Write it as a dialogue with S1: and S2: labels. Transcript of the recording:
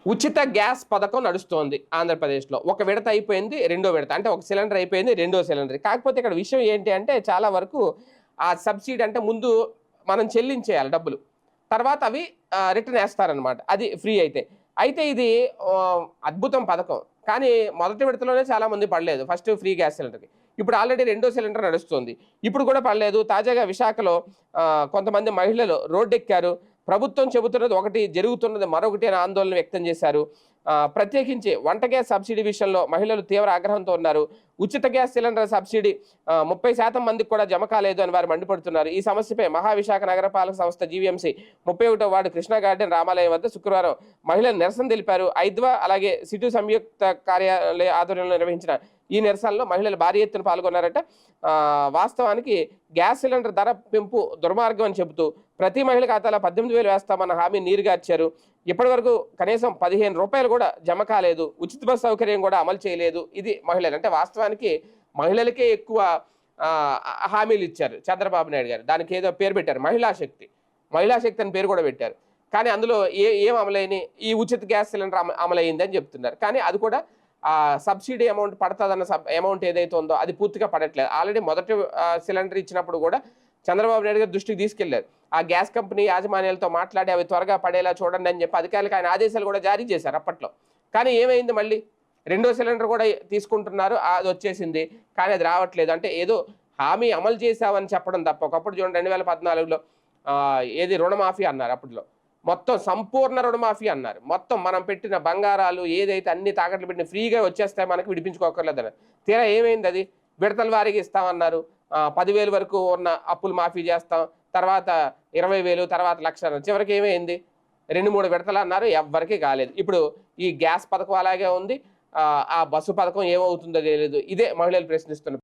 S1: ఉచిత గ్యాస్ పథకం నడుస్తోంది ఆంధ్రప్రదేశ్‌లో. ఒక విడత అయిపోయింది. రెండో విడత. అంటే ఒక సిలిండర్ అయిపోయింది. రెండో సిలిండర్. కాకపోతే ఇక్కడ విషయం ఏంటి అంటే చాలా వరకు ఆ సబ్సిడీ అంటే ముందు మనం చెల్లించేయాలి డబ్బులు. తర్వాత అవి రిటర్న్ ఏస్తారనమాట. అది ఫ్రీ అయితే. అయితే ఇది అద్భుతం పథకం. కానీ మొదటి విడతలోనే చాలా మంది పడలేదు. ఫస్ట్ ఫ్రీ గ్యాస్ సిలిండర్‌కి. ఇప్పుడు ఆల్రెడీ రెండో సిలిండర్ నడుస్తుంది. ఇప్పుడు కూడా పడలేదు. తాజాగా విశాఖలో కొంతమంది మహిళలు రోడ్డెక్కారు. ప్రభుత్వం చెబుతున్నది ఒకటి, జరుగుతున్నది మరొకటి అని ఆందోళన వ్యక్తం చేశారు. ప్రత్యేకించి వంట గ్యాస్ సబ్సిడీ విషయంలో మహిళలు తీవ్ర ఆగ్రహంతో ఉన్నారు. ఉచిత గ్యాస్ సిలిండర్ సబ్సిడీ 30% మందికి కూడా జమ కాలేదు అని వారు మండిపడుతున్నారు. ఈ సమస్యపై మహావిశాఖ నగరపాలక సంస్థ జీవీఎంసీ 31వ వార్డు కృష్ణా గార్డెన్ రామాలయం వద్ద శుక్రవారం మహిళలు నిరసన తెలిపారు. ఐద్వా అలాగే సిటు సంయుక్త కార్యాలయ ఆధ్వర్యంలో నిర్వహించిన ఈ నిరసనలో మహిళలు భారీ ఎత్తున పాల్గొన్నారట. వాస్తవానికి గ్యాస్ సిలిండర్ ధర పెంపు దుర్మార్గం అని చెబుతూ ప్రతి మహిళ ఖాతాలో 18,000 వేస్తామన్న హామీ నీరుగార్చారు. ఇప్పటివరకు కనీసం ₹15 కూడా జమ కాలేదు. ఉచిత బస్సు సౌకర్యం కూడా అమలు చేయలేదు. ఇది మహిళలు అంటే వాస్తవానికి మహిళలకే ఎక్కువ హామీలు ఇచ్చారు చంద్రబాబు నాయుడు గారు. దానికి ఏదో పేరు పెట్టారు మహిళా శక్తి. మహిళా శక్తి అని పేరు కూడా పెట్టారు. కానీ అందులో ఏం అమలైన ఈ ఉచిత గ్యాస్ సిలిండర్ అమలైంది అని చెప్తున్నారు. కానీ అది కూడా సబ్సిడీ అమౌంట్ పడతదన్న అమౌంట్ ఏదైతే ఉందో అది పూర్తిగా పడట్లేదు. ఆల్రెడీ మొదటి సిలిండర్ ఇచ్చినప్పుడు కూడా చంద్రబాబు నాయుడు గారు దృష్టికి తీసుకెళ్లారు. ఆ గ్యాస్ కంపెనీ యాజమాన్యాలతో మాట్లాడి అవి త్వరగా పడేలా చూడండి అని చెప్పి అధికారులకు ఆయన ఆదేశాలు కూడా జారీ చేశారు అప్పట్లో. కానీ ఏమైంది మళ్ళీ రెండో సిలిండర్ కూడా తీసుకుంటున్నారు. అది వచ్చేసింది. కానీ అది రావట్లేదు. అంటే ఏదో హామీ అమలు చేశామని చెప్పడం తప్ప ఒకప్పుడు చూడండి 2014లో ఏది రుణమాఫీ అన్నారు అప్పట్లో. మొత్తం సంపూర్ణ రుణమాఫీ అన్నారు. మొత్తం మనం పెట్టిన బంగారాలు ఏదైతే అన్ని తాకట్లు పెట్టిన ఫ్రీగా వచ్చేస్తాయి మనకి విడిపించుకోకర్లేదన్నారు. తీరా ఏమైంది అది? విడతల వారీగా ఇస్తామన్నారు. 10,000 వరకు ఉన్న అప్పులు మాఫీ చేస్తాం. తర్వాత 20,000 తర్వాత 1,00,000 అన్నారు. చివరికి ఏమైంది? 2-3 విడతలు అన్నారు. ఎవ్వరికీ కాలేదు. ఇప్పుడు ఈ గ్యాస్ పథకం అలాగే ఉంది. ఆ బస్సు పథకం ఏమవుతుందో తెలియదు. ఇదే మహిళలు ప్రశ్నిస్తున్న